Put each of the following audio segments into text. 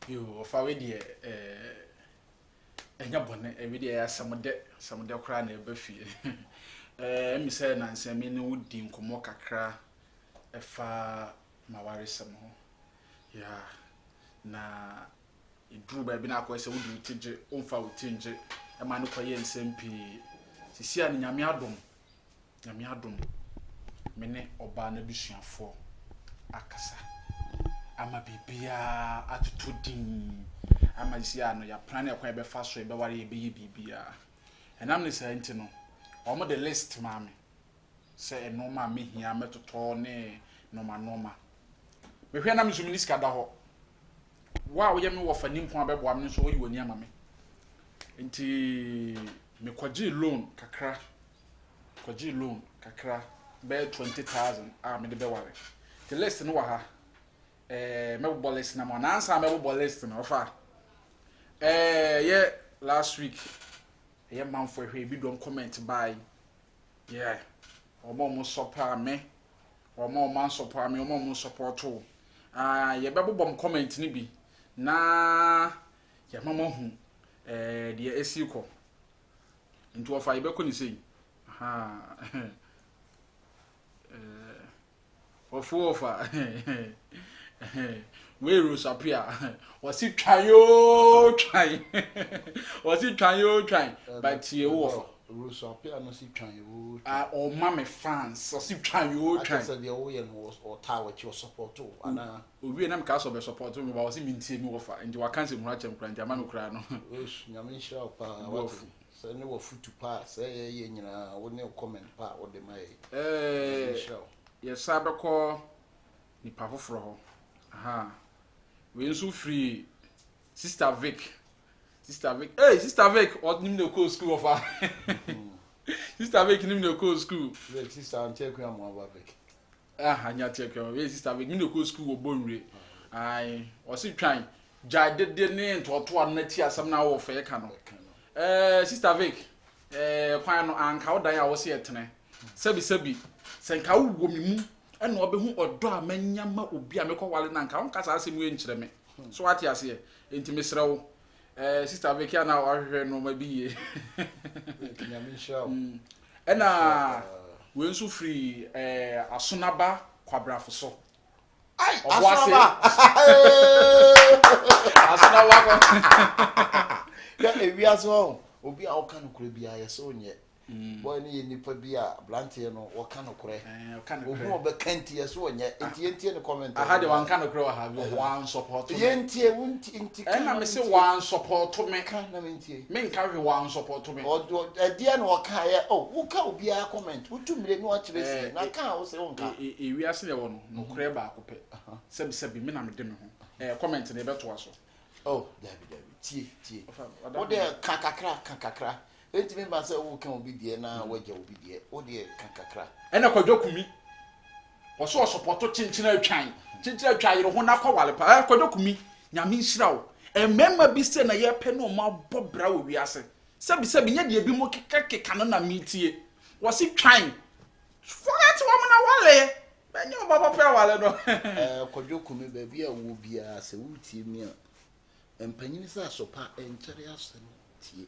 You of our dear, and your bonnet every day some of the crown a buffy. Me say, Nancy, I mean, would deem Comoca cra a far my worry some more. Yeah, na it drew by being a question would you tinge, unfa would tinge, a man who pay and SMP. See, and Yamiadum, mene Obana Bishan for Akasa. Ama bibia atutudin ama sia no ya plan ekwan be fa so e be ware e be bibia enam ne say ntino omo the list maame say eno ma me hia metoto ne noma me hwe na me sumini ska da ho wa wo ye me wo fa nimpo abebo am ne so wo yi woni ama me nti me kwaji loan kakra be 20,000 me de be ware the list no wa ha mebo list na mo na ansa mebo list na ofa yeah last week yeah man for hwe bi don comment by yeah omo support me omo man support me omo support o yeah bebo bom comment ni bi na yeah mama hu the esiko nti ofa ye beko ni sei aha ofa we Rosapia was it try but you Rosapia no see try or mammy fans or see try said the oil was or tower your support too and we am castle be support me was mean me offer and you can't see much and plant amano crano yamin shop so no food to pass you know would no comment part or the my yes sabako ni pafo fro ho aha we so free sister Vic hey sister Vic what nim no call school of sister Vic nim no call school sister anteku am wa Vic anya teku we sister Vic nim no call school obonre ai o si twan ja de ne ntoto an na ti asam na wo fe ka no sister Vic kwan no anka wo dan a wo se etene sabi senka wo mi mu ena obehu odo a manyama obi a mekọwale na nka onka sa asem we nkyere me so wate ase enti mesrewo sister Vicky na ohwe no ma biye kinyamin show ena we nso free asonaba kwabrafo so ai asonaba ya ewiaso obi a oka no kure bia ye so nye boy ni nipa bia blantie no woka no kure ohu obekantie so onye entie ne comment aha de wanka no kure wa ha one support ye entie wunti na me se one support me kan na me entie me nka hwe one support me o dia no woka ye woka obi a comment wotumire no akire si na kan wo se wonka ewi ase le wo no kure ba akopɛ sebi me na me de me ho comment na ebeto aso dabi tie o de kakakra enti me ba se wo kan obi die na waje obi die o de kakakra ena kwadokumi wo so support chinchina atwan yero ho na kwale pa kwadokumi nyame nhira wo emema bi se na ye pe no ma bobra wo wiase sebi nya de bi mo keka no na mitie wo se twan forget wo mo na wale benyo baba pe wale no kwadokumi ba bi a wo bia se wutie mi a empanyin se asopa enkere asem tie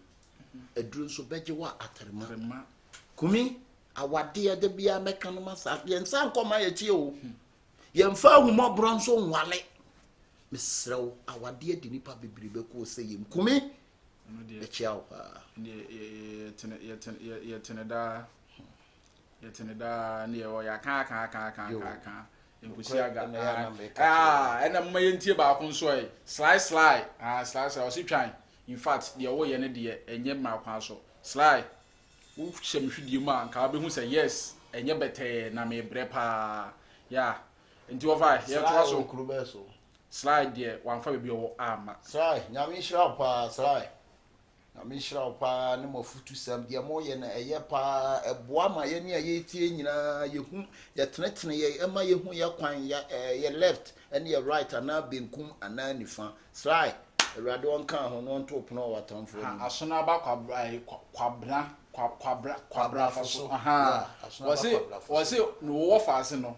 edru nso beje wa atarema kumi awade de bia meka no masa ye nsa nkoma ye tie o ye mfa ahumọ bro nso nwale mesrew awade de nipa bebribe ko se yem kumi de chia o pa ye tene da ne yo ya ka enkusi aga ena mma ye ntie ba ko nso e slide o si twan in fact the wo ye ne de enye ma kwa so sly wo hye mhwedie mu anka be hu say yes enye bete na me brepa ya nti wo fa ye to so klube so sly de wan fa be wo ama sly nyame shira pa sly nyame shira pa ne mo futu sam de mo ye na eye pa eboa ma ye ne ye tie nyina ye hu ye tenetene ye ema ye hu ye kwan ye left and ye right ana benkum ana nifa sly Rade on kan ho no nto pono watamfo ni asona ba kwabra faso aha wose no wo fa ase no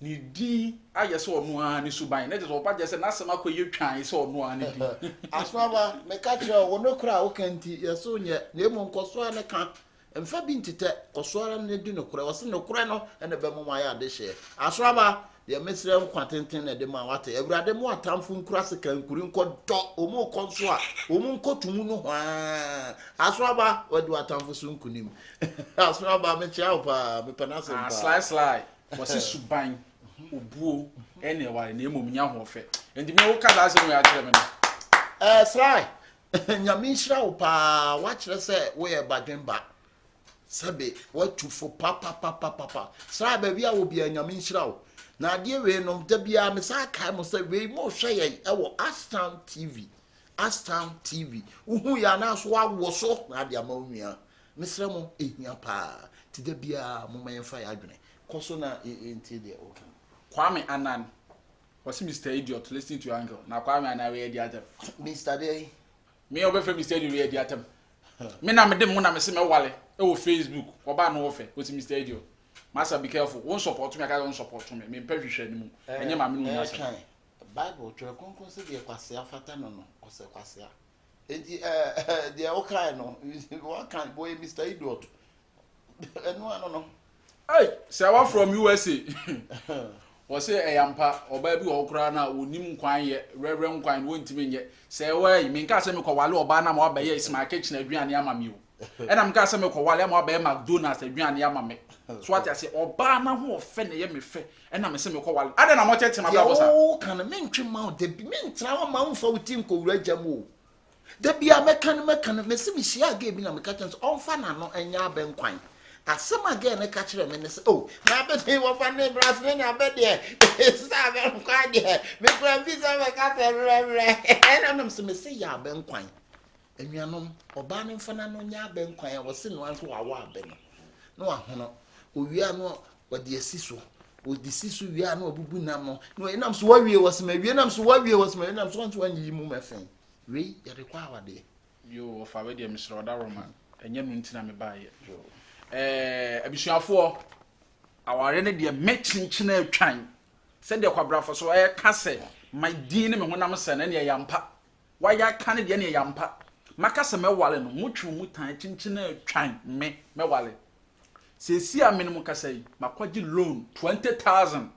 ni di aye so onu a ni suban na je so pa je se na asema koye twan se onu a ni di asmaba me ka kire wo no kra wo kanti yeso nye na emu nkoso a ne ka emfa bi ntete koso ara ne di no kra wo se no kra no ene be mo ya de hye asmaba de mesre kwatenten na de ma wate awurade mo atamfo nkura se kan kuri nko do omo konso a omo nkotumu no hwa asmaba wadu atamfo so nkunim asmaba me chia opa me panase pa slide wo se suban obuo ene wale na emom nya ho fe enti me wo ka da se mo ya kire me no slide nyame nhyira opa wa kire se wo ye badwenba sabe watu fo papa slide ba bia wo bia nyame nhyira wo na de we no da bia me sa kai mo se we mo hwe ye e wo Ashtown TV uhu ya na so awo so na de ama onua mesre mo ehia pa ti da bia mo menfa ya adwene koso na enti de okay Kwame Anan was Mr. Idiot listening to your uncle na Kwame Anan we idiot Mr. Day me obefe Mr. Idiot we idiot me na me dem mo na me se me wale e wo Facebook oba no wo fe wo ti Mr. Idiot massa be careful won support me aka won support me pɛ hwehwɛ ni mu enye ma me no nya sa Bible twerɛ konkon se de kwase afata no ɔse kwase a enti de o kan no what kan boy Mr. Idiot eno no hey say wa from USA was say eyampa oba bi wo kura na onim kwan ye rere nkwan wo ntimi nye say wa me nka se me ko wale oba na ma oba ye Ismail kitchen aduane ama me o ena me nka se me ko wale ma oba ye McDonald's aduane ama me so what I say oba na ho ofe na ye me fe ena me se me ko wale ade na mo chete ma bra bosa o kan me ntwe ma de bi me ntra wa ma mfa utim ko wura jam o de bia me kan me se me hia ga bi na me ka chen on fa na no enya abenkwan asem again na ka kire me ne se oh na be dey wo fa ne bras ne na be dey sa be nkwan dey me kwan bi se me ka se re na se me se ya abenkwan enuanom oba ne mfa na no nya abenkwan wo se no anso wa wa abe no ahono owia no wode asiso wode siso wia no obubu nam no enam so wawie was ma wie nam so wawie was ma enam so anso wanyi mu mafen we ye rekwa wade yo fa we dey misro oda roma enye no ntina me baaye abisuafo aware ne de mechinchina atwan se de kwabrafo so ka se my din ne me honam se na ne yampa wa ya ka ne de ne yampa maka se me wale no mutwu mutan chinchina atwan me wale se si amenum kasa yi makwaji loan 20,000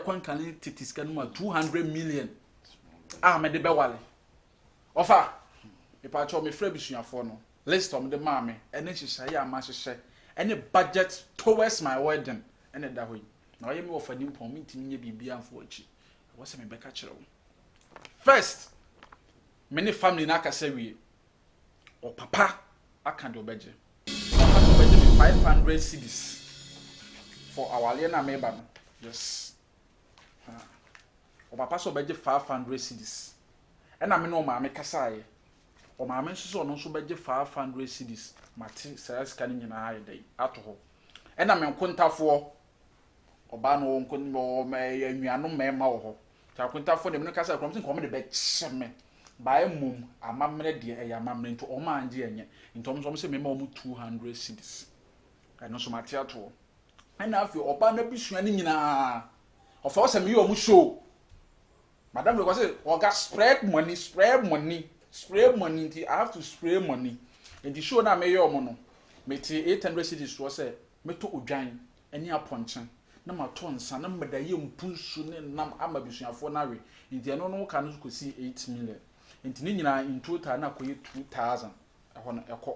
kwankan titiska no 200 million me de be wale ofa me pa cho me fra bisuafo no list of the mame ene hyehyɛ ya ma hyehyɛ ene budget towards my wedding ene da hoyi na oye me ofa nimpon me ntimi nye bibia amfo achi wo se me beka kyerɛ wo first me ne family na akasa wie o papa aka de obeje papa so beje me 500 cedis for our na me ba no yes o papa so beje 500 cedis ena me no ma me kasa ye o ma men so no so beje 500 cedis mate sales kan nyina ayi dai ato ho ena men kontafo oba no nkon mo anuano mema wo ho ta kontafo ne men kasa krom sin ko me de be cheme bae mum amamre de e amamre nto o ma anje enye ntom so se mema o mu 200 cedis eno so mate ato ena afi oba na bisua ne nyina ofa o se me yo mu show madam we go say oga spread money I have to spray money and the show na me yo mo no me ti 800 cedis so say me to odwan ani aponchen na ma to nsa na meda ye mpunsu ne nam amabisuafo na we nti eno no ka no ko si 8 million nti ni nyina in total na ko ye 2,000 ehɔ no ɛkɔ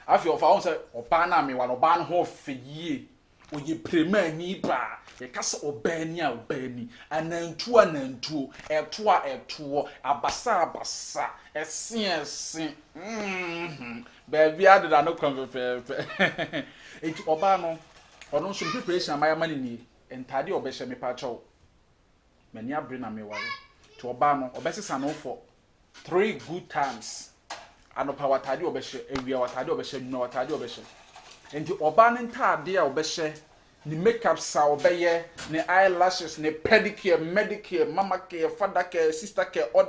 afi ofa on say oba na me wa no ba no ho feyie oye prema ni ba ye kasa obani a obani anantuo eto abasa esen baby adeda no konfefe enti oba no ono so preparation amaya mani ni entade obehye me pa chawo mani abre na me wale to oba no obesesa no for 3 good times anopa watade obehye ewia watade obehye nwa watade obehye enti oba ne ntade a obehye ni makeup sa obeye ni eyelashes ni pedicure medicare mama care father care sister care all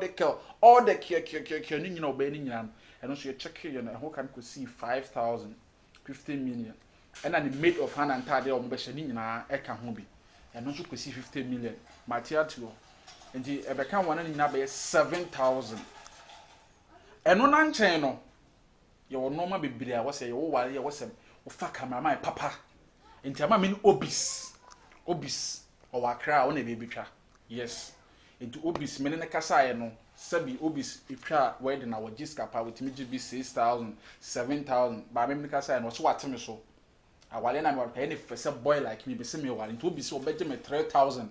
the care ni nyina obeye ni nyina eno so ye check ye na ho kan ko see 5,000 15 million ena ni made of hand and tade o mbehye ni nyina eka ho bi ɛno nso kɔsi 50 million matiatio nti ɛbɛka wɔn no nyinaa bɛyɛ 7,000 ɛno na nkyɛn no yɛwɔ nneɛma bebree a wɔsɛ yɛwɔ ware yɛ wɔsɛ wofa cameraman papa nti ama me ne obis ɔwɔ akra a ɔna ɛbɛbitwa yes nti obis me ne kasa yɛ no sɛbi obis etwa wedding na wɔgye skapa wɔtumi gye bi 6,000 7,000 ba me kasa yɛ no wɔso wateme so awale na me wɔpɛ ne fɛsɛ boy like me bɛsɛ me wale nti obis ɔbɛgye me 3,000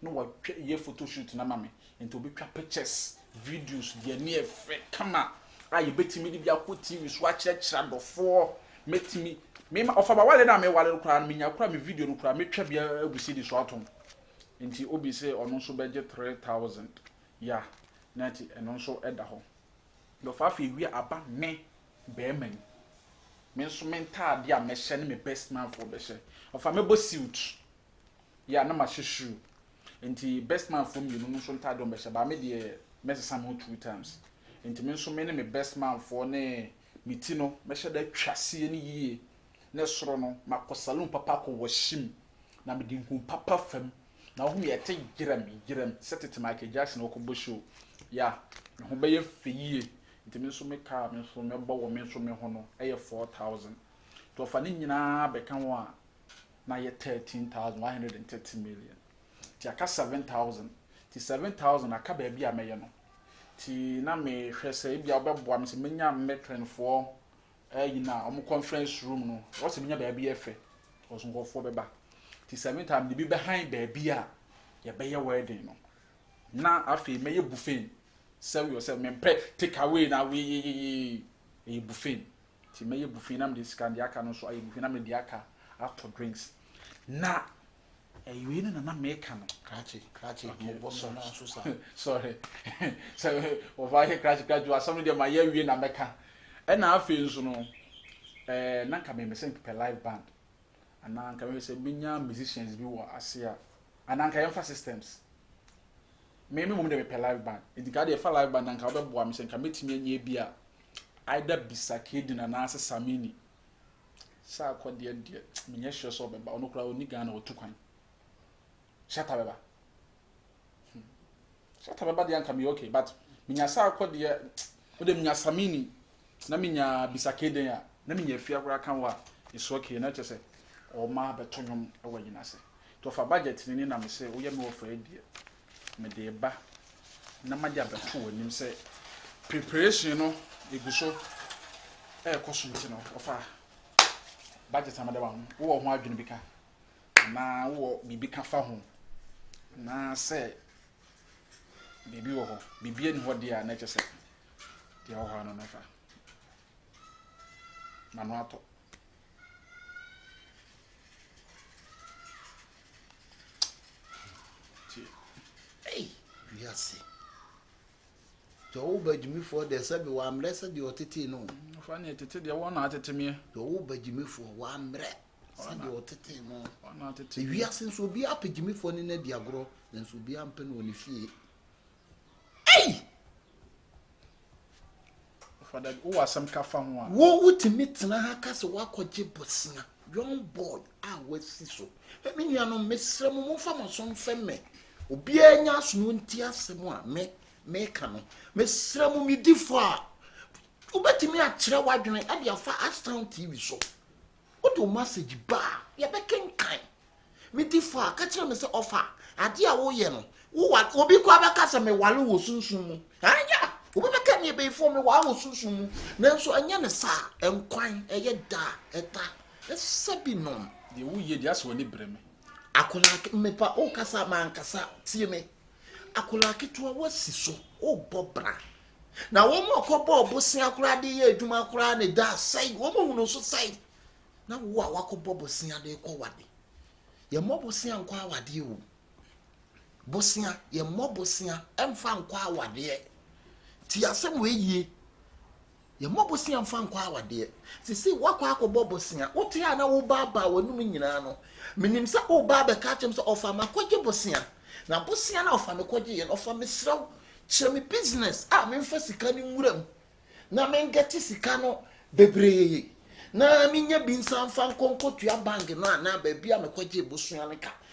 no wɔtwa ye photo shoot na ma me nti obɛtwa pictures videos deɛ ne ɛfɛ kama a yɛbɛtumi de bi akɔ TV so akyerɛkyerɛ dɔfoɔ mɛtumi mema ɔfaba wale na me wale no kora no menya kora me video no kora metwa bia abusi di so atom nti obi sɛ ɔno nso bɛgye 3,000 ya na ti ɛno nso ɛda hɔ dɔfa afi wi aba me bɛɛman me nso menta ade a mɛhyɛ ne me best man for bɛhyɛ ɔfa mɛbɔ suit ya na ma hwehwu nti best man for me no nso nta ade ɔbɛhyɛ ba me deɛ mɛsesa mo 2 times nti me nso me ne me best man for ne me ti no mɛhyɛ da twaseɛ ne yie ne soro no makɔ salon papa kɔ wɔhyim na me dinkum papa fam na ho yɛ te giram setete Michael Jackson okɔbɔ show ya me ho bɛyɛ feyie nti me nso me car me nso me bɔ wɔ me nso me ho no ɛyɛ 4,000 to fa ne nyinaa bɛka ho a na yɛ 13,130 million ti aka 7,000 ti 7,000 aka ba bi a mɛyɛ no ti na me hwɛ sɛ bi a ɔbɛboa me sɛ menya metrenfoɔ na ɔmo conference room no ɔsɛ menya ba bi yɛ fɛ ɔso nkɔfoɔ bɛba ti 7,000 bi behind ba bi a yɛ bɛyɛ wedding no na afei mɛyɛ buffet sɛ yourself me take away na we e buffet ti mɛyɛ buffet na me de sika de aka no so ayɛ buffet na me de aka ato drinks na ewe no na make no krachi mo boso na so sa sorry so over here krachi asam de ma ya wie na meka na afei nso no na nka me mesen per live band ana nka me se binya musicians bi wo ase a ana nka yɛmfa systems me mum de per live band edika de fa live band nka obɛboa me se nka metimi anya bi a aida bisakedi na na ase samini sa akɔde de menye hwɛ so obɛba ono kura oni Ghana otu kwan shata beba de anka me okay but menya sa akɔde ode menya samini na menya bisakedi ya na menya afia kura kan wa is okay na kyese o ma beto nwom ewa nyina se to fa budget ni na me se wo ye me wo fa die me de ba na ma dia beto wonim se preparation no eguso kosumti no ofa budget amada ba wo ho adwene bika na wo bibi ka fa ho na se bibi wo ho bibi ani ho dia na kyese dia wo ha no na fa manu ato yes jo bajimi for the sabi wa amre se de otete no fa na tete de wona atete me jo bajimi for wa amre se de otete no wona atete wi asen so bi apajimi for ne na di agro nso bi ampe no ni fie fa da wo asam ka fa ho a wo utimi tena ha ka se wakɔgye bosina young boy a wasi so me nua no mesrɛ mo fa maso mfɛmɛ obi anya asono nti asɛm a me ka no mesrɛ mo medifo a wobɛtumi akyerɛ wadwene ade afa Ashtown TV so wode o message ba yɛbɛkenkan medifo a ka kyerɛ me sɛ ɔfa ade a woyɛ no obi kwa bɛka sɛ me wale wɔ sunsun mu anya obi bɛka me bɛyifo me wa wɔ sunsun mu nanso anya ne sa enkwan ɛyɛ da ɛta ɛsɛbi nom de wo ye dia so ne breme akola mepa o kasa mankasa tie me akola keto wasi so o bobra na wo mo kɔbɔ obosia akora de ye adwuma akora ne da sai wo mo hunu so sai na wo a wakɔbɔ bosia de kɔ wade ye mo bosia nkɔ awade o bosia ye mo bosia emfa nkɔ awade ti asɛm we yie ye mo bosia emfa nkɔ awade sisi wakɔ akɔbɔ bosia wo te ana wo baba wanum nyina no minim sa o baba ka kyem so ofa makɔgye bosia na bosia na ofa makɔgye ye ofa mesraw kyerɛ me business a me mfa sika ni nwuram na me ngati sika no bebree na me nya bi nsa mfa nkonkotua bank no ana ba bia makɔgye bosia ne ka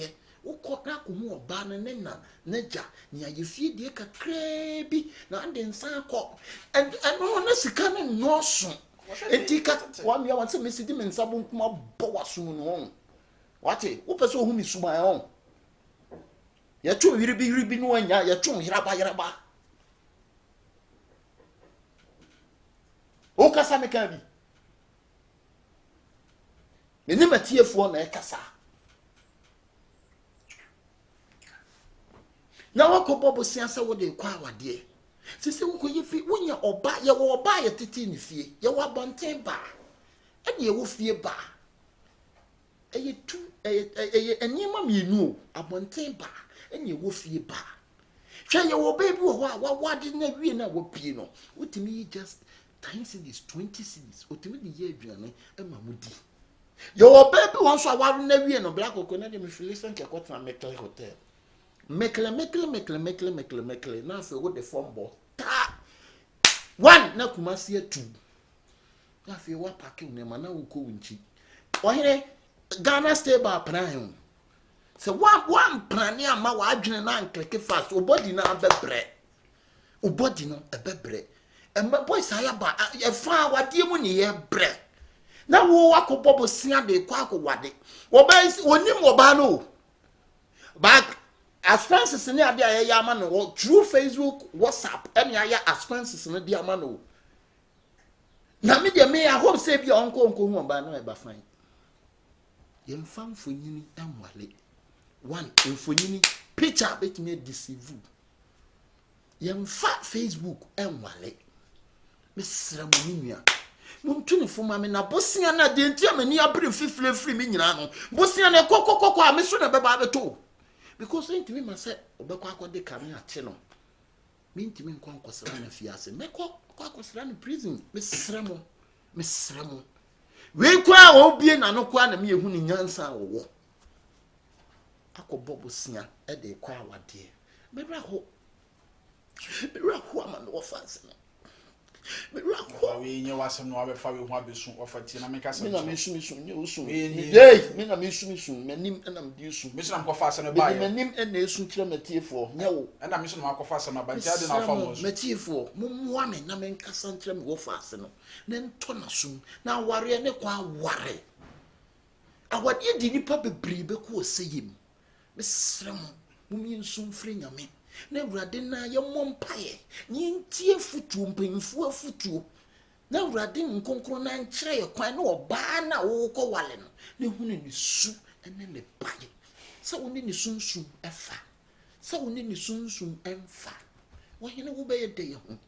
wadeɛ wokɔ na akɔmu ɔbaa no ne na n'agya nea yɛfie deɛ kakraa bi na ade nsa akɔ ɛno ne sika no nnɔɔso enti ka wamea wɔn sɛ mesi de me nsa bonkum abɔ w'asom no ho wate wopɛ sɛ ohu me suban ho yɛtwe yiribi no anya yɛtwe yeraba o kasa me ka bi me ne matiefoɔ na ɛkasa na wakɔbɔ bosia sɛ wode kɔ awadeɛ sisi wokɔyɛ fi wonya ɔba yɛwɔ ɔba yɛ tete ne fie yɛwɔ abɔnten ba ɛne yɛwɔ fie ba ɛyɛ nneɛma mmienu o abɔnten ba ɛne yɛwɔ fie ba hwɛ yɛwɔ ɔba bi wɔ hɔ a wawade na wie na wɔpie no wotumi yi just 10 cedis 20 cedis wotumi de yɛ aduane ɛma mo di yɛwɔ ɔba bi wɔ nso a wawade na wie no black oko na de mefilisa nkɛkɔtena mekle hotel mekle na afei wo de form bɔ ta one na kumasi atu na afei wa pake ne ma na wo ko wunchi ɔhene Ghana stay ba plan sɛ one plan ne ama wa adwene na ankleke fast obodi na abebre obodi no ebebre emma boys aya ba efa wade mu ne ye bre na wo akobɔ bosia de kwa akowade wo ba onim wo ba no back expenses ne ade ayɛ ama no through Facebook WhatsApp ɛne ayɛ expenses ne de ama no na me de me I hope say bi onko hu ba na e ba fine yemfa mfonyini enwale one mfonyini picture betime deceive yemfa Facebook enwale me sra mo nua muntuni fuma me na bosia na de ntia mani abre fifilefiri me nyina no bosia na kokokoko a me so na beba beto because ntimi ma se obekọ akode kame ate no me ntimi nkọ nkosra na fiase mekọ akosra na prison me sra mo we kwa obie na no kwa na me ehu ni nyansa wo akọbọ bosia e de kwa awade bebra ho ama no fanse no we nye wasem no abefa we ho abesu ofati na meka se me na me su nye osu me na me su menim na me di su me so na mkofa ase no ba ye menim na esu kire matiefo nye wo na me so na makofa ase no ba ntia de na afa mo so matiefo mumwa me na me nkasa nkire me wo fa ase no na nto na sum na ware ne kwa ware awade di nipa bebre be ko oseyim me srem mumi nsum firi nyame na wurade na ye mompaye nyi ntie futuo mpanyimfo afutuo na wurade nkonkro na nkyere ye kwan na oba na wo ko wale no na hunu ni su ene ne baye sa woni ni sunsun efa sa woni ni sunsun emfa wo hene wo be ye de ye ho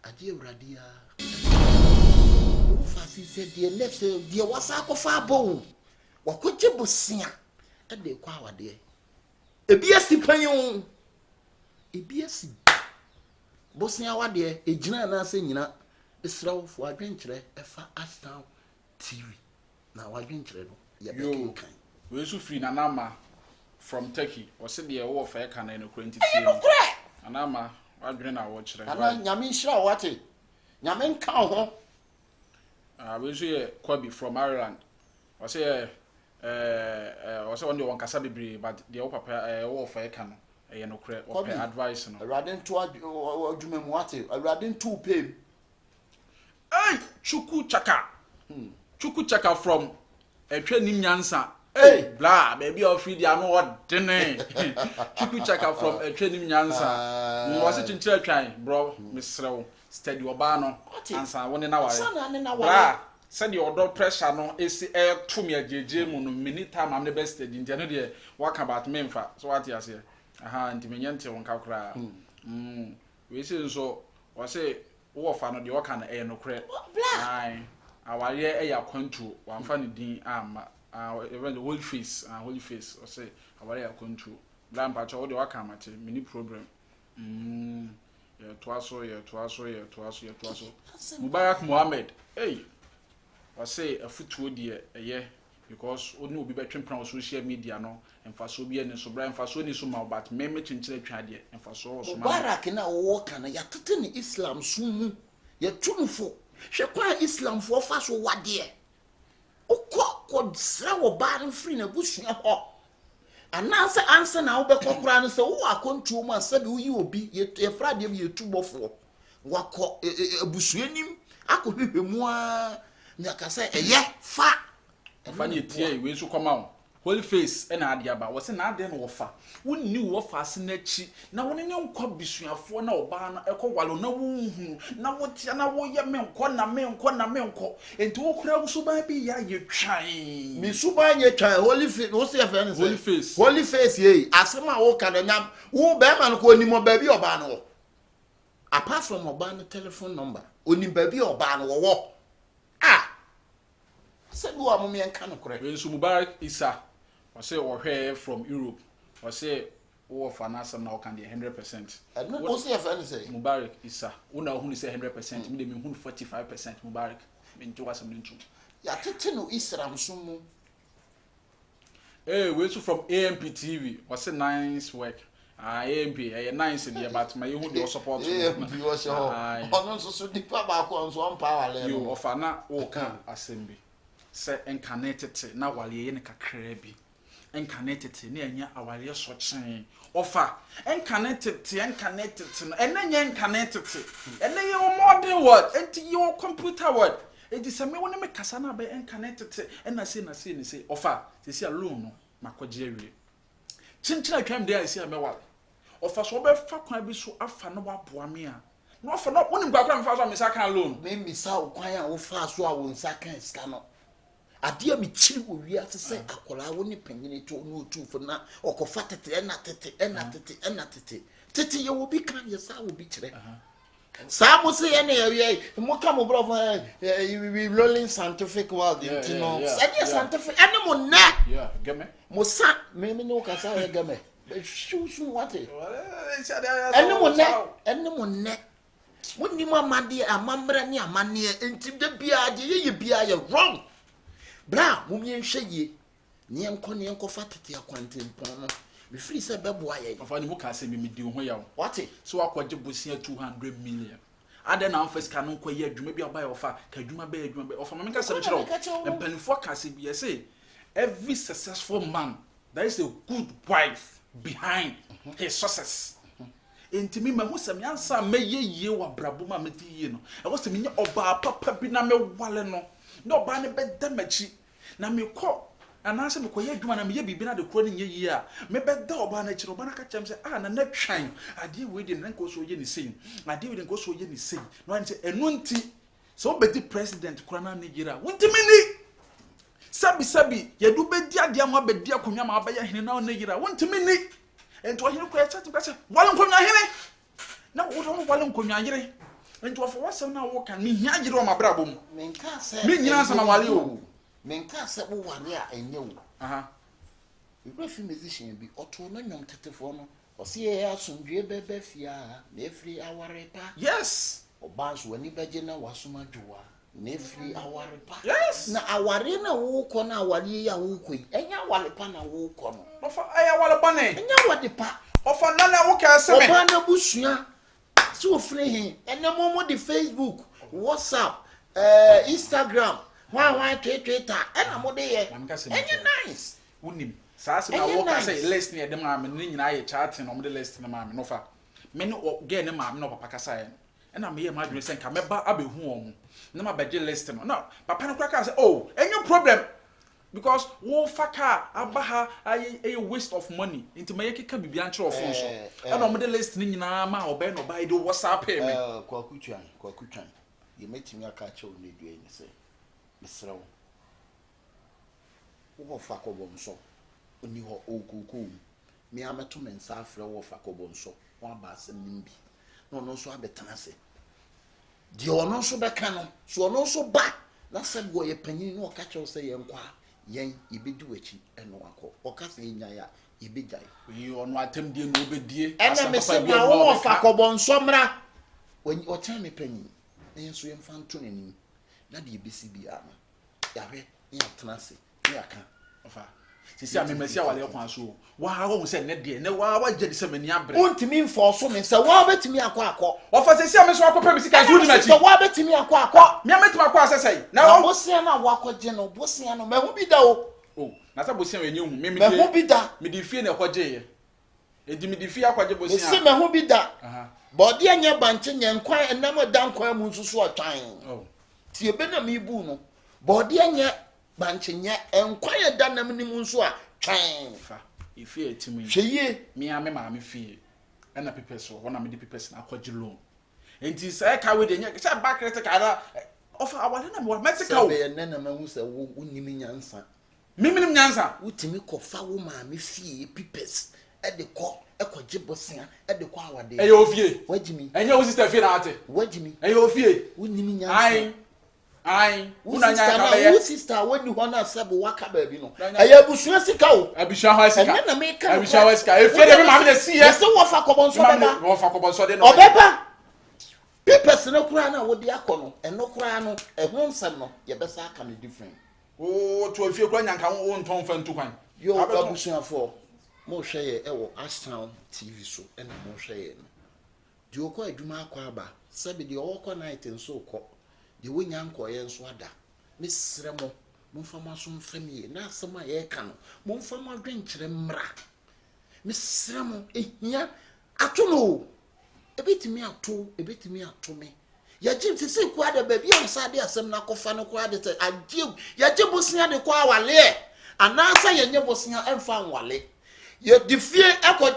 ade wurade ya wo fa si se de left de wasa ko fa bo wakoje bosia e de kwa wade ebi asipanyo ebiasi bosia wade ejina na ase nyina esrawfo adwenkyere efa Ashtown TV na wadwenkyere no ya bekan we su free na nama from Turkey o se de wo fa eka na no kwenti anama wadwene na wo kyere ana nyame nhira wate nyame nka ho we su ye Kwabi from Ireland o se o se won de won kasa bebre but de wo papa wo fa eka no eye no kre o pe advice no awrade nto adwuma mu ate awrade nto pem chuku chaka from etwanim nyansa bla baby of the ano odene chuku chaka from etwanim nyansa mo se chinchira twan bro misrew steady oba no ansa woni na ware bla said the order pressure no esi to me ajeje mu no mini time am the best steady ntia no de waka about memfa so what you say aha ntimenyente won kakra we say nso we say wo fa no de waka na no kre ai aware eya kwantu wamfa ne din ama even the whole face we say aware ya kwantu bla mpacho wo de waka mate mini problem ya twaso Mubarak Mohammed I say a footwood dear a year because only will be better on social media no and for so be and so brian for so any so but me chinchilla trade and for so Mubarak na walk and ya teteni Islam sumu ya tunfo hwe kwa Islam fo fa so wade ukọ sra wo ba no free na busua ho ananse anse na wo be kokora no se wo akontuo mu asabe wo yi obi ye fra de ye tubofo wakọ abusuanim akohwehwemu a nyakasa eye fa ni tie we so come out holy face na ade aba wo se na ade no wo fa wonni wo fa ase na chi na woni ne nkọ bisuafo na oba na ekọwalo na wonhu na wotia na wo ye me nkọ enti wo kura wo suban bi ya ye twan mi suban ye twan holy face wo se fa ne holy face ye asema wo ka na nyam wo be ma no ko onimo ba bi oba no apart from oba no telephone number onim ba bi oba no wo said wo amom yen kan kore we so Mubarak Isa I say or here from Europe I say wo fa na asem na o kan dey 100%. No wo say fa say Mubarak Isa una hu ni say 100% me dey me hu 45% Mubarak me nti wasem ntu ya tete no Islam sumu we so from AMP TV I say nice work AMP nice in here but my hu dey support AMP wo say ono so dipa ba ko so on power le you ofa na wo kan asem bi se encanetete na wale ye ne kakra bi encanetete na anya awale so chen ofa encanetete no enanya encanetete enanye wo modern word enti yo computer word edi se me woni me kasa na be encanetete ena se ne se ofa se se alone no makoje awie chinchina twam dey ase me wale ofa so be fa kwan bi so afa no waboa me a no ofa no woni gwakwa me fa so me saka alone me misa wo kwan a wo fa so a wo nsaka ska no adia mi chiri wo wi ase se akola wo ni panyini to no tufo na okofa tete ena tete ye wo bi kan ye sa wo bi kire sa mo se ye na ye wi mo ka mo bro we rolling scientific world you know say scientific ene mo na game mo sa me no ka sa ye game shu what ene mo na woni mo amade amamra ni amane enti de bia de ye bia ye wrong bra mum ye hwe ye ne enko fa tete akwanten pon no me free se bebo aye ofa ni mu ka se me di ho ya what so akwaje bosia 200 million ade na first ka no kwaye adwuma bi oba ya ofa ka adwuma be ofa me ka se kire empanifo ka se bi say every successful man there is a good wife behind his success enti me hu se me ansa me ye wa brabo ma me ti ye no e wo se me nye oba papa bi na me wale no no ba ne be damachi na me ko anase me koye adwuma na me ye bibi na de kro ne nye yi a me be da oba na kire oba na ka chem se na na twan ade we de nko so ye ni sein ade we de nko so ye ni sein no an se enu nti so be di president kro na Nigeria wonti mini sabi ye du be di ade ama be di akonwa ma ba ye hene na Nigeria wonti mini ento hene ko ye chat ka se wale nkonwa hene na wo do wale nkonwa yire enti wo for wasem na wo kan me hia gire o mabra bom menka se me nyina sama wale o menka se wo wale a enye wo we go fi musician bi oto no nyom tetefo no o se ye asomdwe bebe fia na efri aware pa yes oba so wani beje na wasoma dwoa na efri aware pa yes na aware na wo ko na aware ya wo koi enya aware pa na wo ko no ofa aya wale pa ne enya wade pa ofa na wo ka se me oba na busua so free him enemo mo di Facebook WhatsApp Instagram why Twitter ena mo de ye enye nice wonim saa se na wo ka say list ne dem ma me ne nyina ye chat no mo de list ne ma me no fa me ne ge ne ma me no papa kasa ye ena me ye ma dwene se nka meba abehu omo na ma beje list no no papa no kwaka say oh enye problem because wo faka abaha a waste of money into my keka bibia nchiro phone so e no mo de list ni nyina ma obe no buy do WhatsApp me kwakutwan ye metimi aka che o ne dua ni se mesrew wo faka obonso oni ho okuku mi ameto mensa afre wo faka obonso wa ba asem nimbi no no so abetana se di ono so beka no so ono so ba na se go ye panyin no ka che se ye nkwa yen ibedu wachi eno akọ okasa enya ya ibejai yi ono atemdie no obedie ena me se ma wo fa kobonso mra o cha me panyin na yeso yem fa nto nanim na de ibesi bia na yahwe ya tenase ya ka ofa sisi amemesi awale kwan so wa wo se ne de ne wa je de se mani abre ontimi mfo me se wa betimi akọ ofa sisi ameso akọpa mi sika ju ni machi se wa betimi akọ mi ametima akọ asesai na bosia na wa akọje no bosia no mehu bi da o na ta bosia we nyehu me mehu bi da me di fie na akọje ye edi me di fie akọje bosia se mehu bi da body anya banche nyankwan enam dan kwan mu nsusu otwan tie be na mi bu no body anya banche nya enkwan eda nam ni mu nsu a twan fa ifie etimu hweye mi ame ma me fie na pepes so na me di pepes na akọje loan enti sai ka we de nya sai back critic ara ofa awale na me wa medical be na na mahu se wo unimi nyansa miminim nyansa utimi kofa wo ma me fie pepes e de ko ekọje bosia e de ko awade e yo fie wajimi enye wo sister fie na ate wajimi e yo fie unimi nyansa ai una nya ka be ye sister woni ho na sebo waka ba bi no aya busua sika o abusua ho sika ena na me ka abusua ho sika e fie de me ma me see ye se wo fa kobonso beba wo fa kobonso de no obeba pepes no kura na wo di akono eno kura no e ho nsem no ye besa aka me different o to fie kura nyanka wo nton fa ntu kwan yo abusua fo mo hwe ye e wo Ashtown TV so ena mo hwe ye no di okọ adwuma akọ aba sabe di okọ night nso okọ de wonya nkoye nso ada mesrɛ mo momfama so mfamie na asɛm a yɛka no momfama adwenkyerɛ mmra mesrɛ mo ehia ato no ebetimi ato me yagye sisi kwa da baabi a nsade asɛm na kɔfa no kwa de sɛ agye yagye bosia de kwa awale anaasa yenye bosia emfa nwale ye difie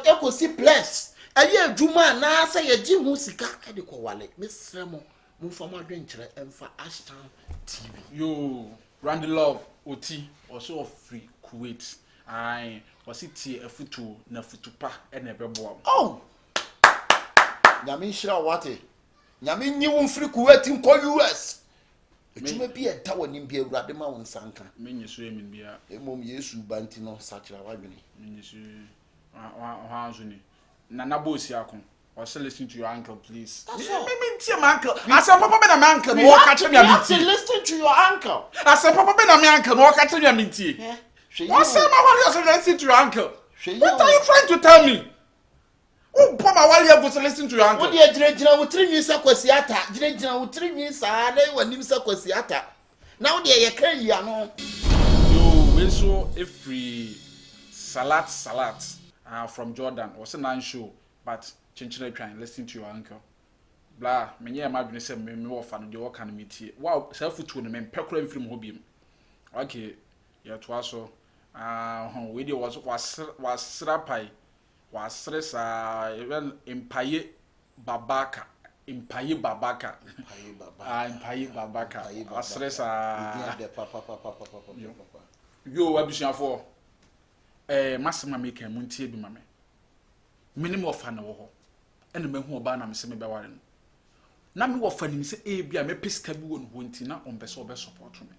ekosi place aye adwuma anaasa yagye hu sika de kɔ wale mesrɛ mo mufama adwenkyerɛ emfa Ashtown TV yo Randy Love oti also of free Kuwait ai wasi tie afutu na futupa ene beboa oh nyame nhira wate nyame nyi wo free Kuwait nko US etuma bi eta wani bi awurade ma wo nsanka menyi so emin bia emom Yesu banti no sakira wadwene menyi so ha azuni na bosi akon also listen to your uncle, please. That's all. Me my uncle. I said, Papa, be my uncle. No, catch me. Listen to your uncle. I said, Papa, be my uncle. No, catch me. What say my wali? I listen to your uncle. What are you trying to tell me? Oh, Papa, wali, I go listen to your uncle. What do you jina utri nyisa kwasiata? Jina utri nyisa na wanimsa kwasiata. Now they ye can ya no. Yo, we so every salad from Jordan. Was a nice show, but. Chinchina trying listen to your uncle. Blah, many a madness said me more fun, the work and meet here. Wow, self to the men peculiar from hobby. Okay, yeah, to also. Video was srapai, was stress, even Impaye Babaka. Was stress, yo, what is your for? Master make a muntie be mamma. Minimum of an ho. And the men who are me say me beware no na me wo fani se e bia me pesika bi won ho nti na on pese obe support me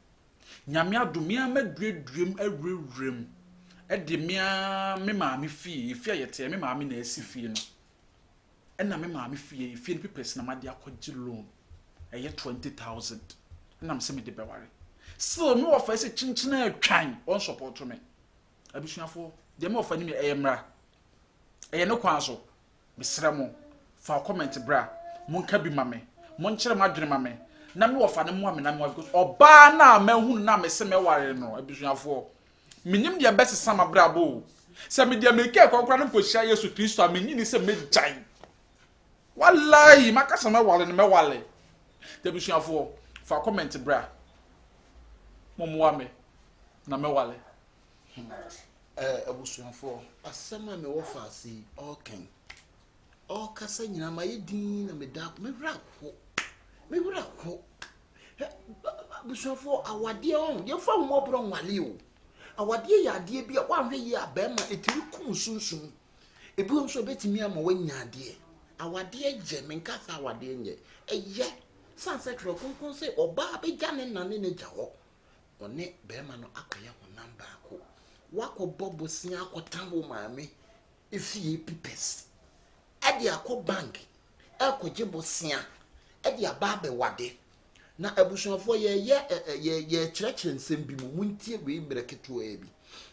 nyame adome a maduaduam awurewurem e de me maame fie yete me maame na asi fie no e na me maame fie no pepes na made akɔgye loan e ye 20,000 na me se me de beware so me wo fa se chinchina atwan on support me abisuafo de me wo fani me e mra e no kwan so mesrɛ mo fa comment bra mon ka bi mame mon kyerɛ madwene mame na me wofa ne mo ame na me because oba na mahu na me se me ware no abusuafo minim de best sama bra bo se me de make kokora no pohia Yesu Kristo a menyini se me gyan wallahi makasa me wale no me wale de abusuafo fa comment bra mo ame na me wale abusuafo asema me wofa asi okay o kasa nyina ma yedin na me da me wura ko busofo awade on ye fa mo bro nwale o awade ya ade bi a wanhwe ye abema etiri kum sunsun ebi nso betimi ama wanya ade awade je me nkasa awade nye eye sunset ro konkon se oba be gane nane ne jawo one bema no akoye ho namba ko wako bobo sia akotambo maame efie pipes ade akọ bank akọje bosia ade aba be wade na abusuafo ye kyerɛkyerɛ nsɛm bi mu muntie we breketo abi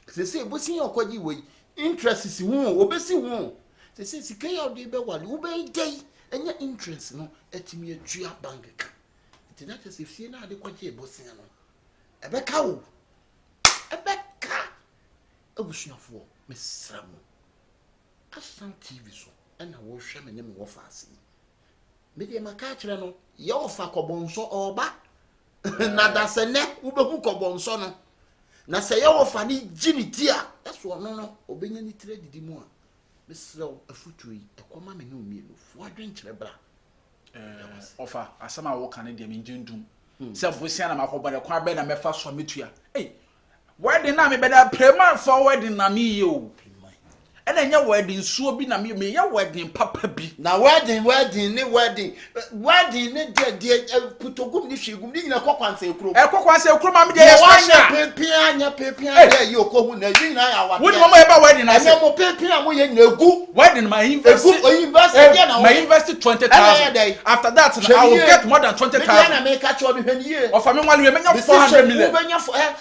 sese bosi yakwaji we interest si hu obesi hu sese sika ya ode be wale wo be dai enya interest no etimi atua bank ka ntina se fie na ade kwaji bosi no ebeka wo ebeka abusuafo mesramu Ashtown TV so na wo hwe me ne me wo faase me de maka kyerɛ no ye wo fa kɔbɔnso oba na da se ne wo be hu kɔbɔnso no na se ye wo fa ni gini ti a eso no no obenya ni tire didi mu a mesrɛ afutu yi ekoma me ne omienu fo adwen kyerɛ bra ofa asama wo kan de me njendum se bosia na makɔbɔ kwa be na mefa so metua wedding na me beda prema for wedding na me ye o ena nya wedding suo bi na me ya wedding papa bi na wedding ne de putogum ni hwegum ni nyina kokwanse ekuro ma me de special pepia de yi okohu na yi na ya wa wodi mama eba wedding na se mo pepia mo ye nyegu wedding my invest na my invest 20,000 after that I will get more than 20,000 me na me ka cho me hwaniye of me nwale me nya 400 million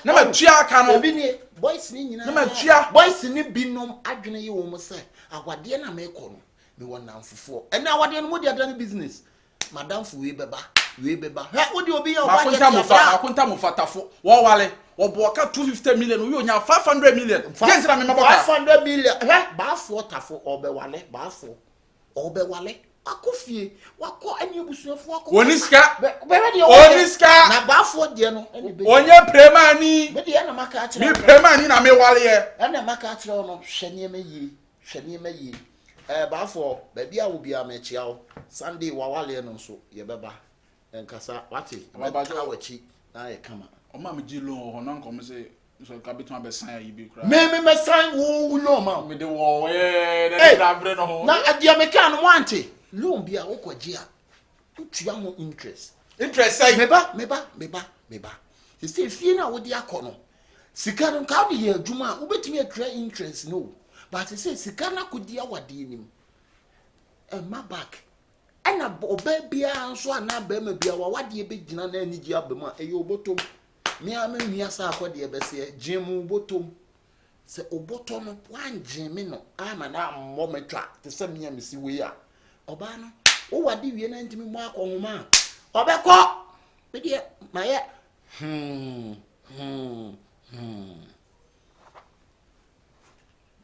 na ma tua aka no bi ni boys ni nyina na ma tua boys ni binom adwene yi wo mo se awade na me kɔ no me wɔ namfofo ɛna awade no mo de adane business madam fu we beba ha wo de obi ya oba je akunta mo fatafo wo wale wo bo ka 250 million wo nya 500 million yes na me maboka 500 million ba fo tafo obewale akofie wakɔ ani ebusuafo akɔ oniska na ba fo de no onye premani me de na maka a kyerɛ me premani na me wale ye na maka a kyerɛ no hwɛ niema yi ba fo ba bia wo bia me kyia wo Sunday wa wale no so ye beba enkasa wate baba jo awachi na ye kama o ma me ji lo ho na nkom se so ka betu abesan ya yibi kura me sign wo lo ma me de wo de dabre no ho na adia me ka no wante loan bia wo kwaji a utua ho interest say meba se fie na wo de akɔ no sika no ka de ye adwuma a wo betimi atwa interest no but se sika na kodi awade nim ma back ana oba bia nso ana ba ma bia wa wade be gina na ani gi abam a eyo obotom me a me nua sa akɔde e bese gemu obotom se oboto no wanje me no ama na mmɔ metwa te se me amisi we a oba no wo wade wie na ntimi mu akɔhoma obekɔ me de maye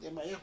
ye maye